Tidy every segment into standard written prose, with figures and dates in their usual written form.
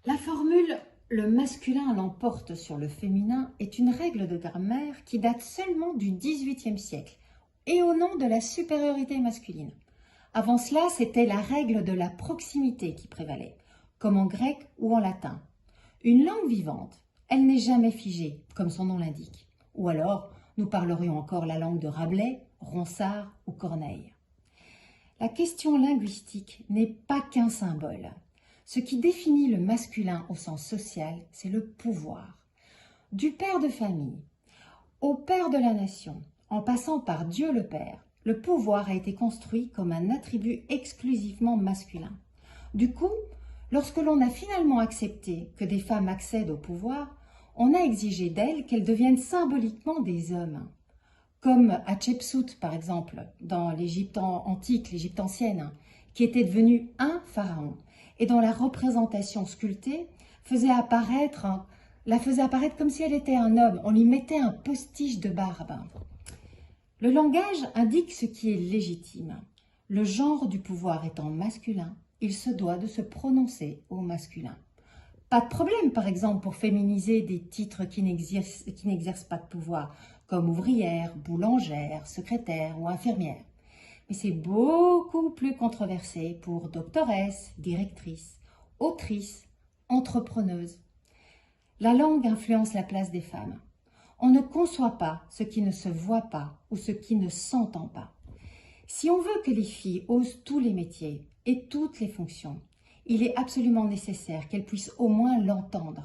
La formule « le masculin l'emporte sur le féminin » est une règle de grammaire qui date seulement du XVIIIe siècle et au nom de la supériorité masculine. Avant cela, c'était la règle de la proximité qui prévalait, comme en grec ou en latin. Une langue vivante, elle n'est jamais figée, comme son nom l'indique. Ou alors, nous parlerions encore la langue de Rabelais, Ronsard ou Corneille. La question linguistique n'est pas qu'un symbole. Ce qui définit le masculin au sens social, c'est le pouvoir. Du père de famille au père de la nation, en passant par Dieu le Père, le pouvoir a été construit comme un attribut exclusivement masculin. Du coup, lorsque l'on a finalement accepté que des femmes accèdent au pouvoir, on a exigé d'elles qu'elles deviennent symboliquement des hommes. Comme Hatshepsut, par exemple, dans l'Égypte antique, l'Égypte ancienne, qui était devenue un pharaon, et dont la représentation sculptée la faisait apparaître comme si elle était un homme. On lui mettait un postiche de barbe. Le langage indique ce qui est légitime. Le genre du pouvoir étant masculin, il se doit de se prononcer au masculin. Pas de problème, par exemple, pour féminiser des titres qui n'exercent pas de pouvoir, comme ouvrière, boulangère, secrétaire ou infirmière. Mais c'est beaucoup plus controversé pour doctoresse, directrice, autrice, entrepreneuse. La langue influence la place des femmes. On ne conçoit pas ce qui ne se voit pas ou ce qui ne s'entend pas. Si on veut que les filles osent tous les métiers et toutes les fonctions, il est absolument nécessaire qu'elles puissent au moins l'entendre.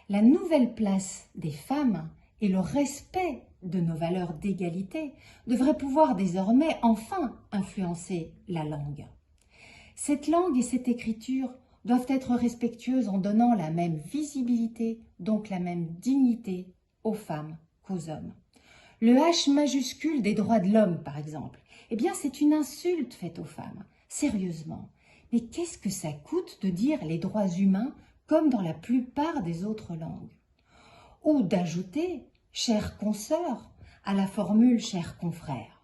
La nouvelle place des femmes et le respect de nos valeurs d'égalité devraient pouvoir désormais enfin influencer la langue. Cette langue et cette écriture doivent être respectueuses en donnant la même visibilité, donc la même dignité aux femmes qu'aux hommes. Le H majuscule des droits de l'homme, par exemple, eh bien c'est une insulte faite aux femmes, sérieusement. Mais qu'est-ce que ça coûte de dire les droits humains comme dans la plupart des autres langues? Ou d'ajouter « chère consoeur » à la formule « cher confrère ».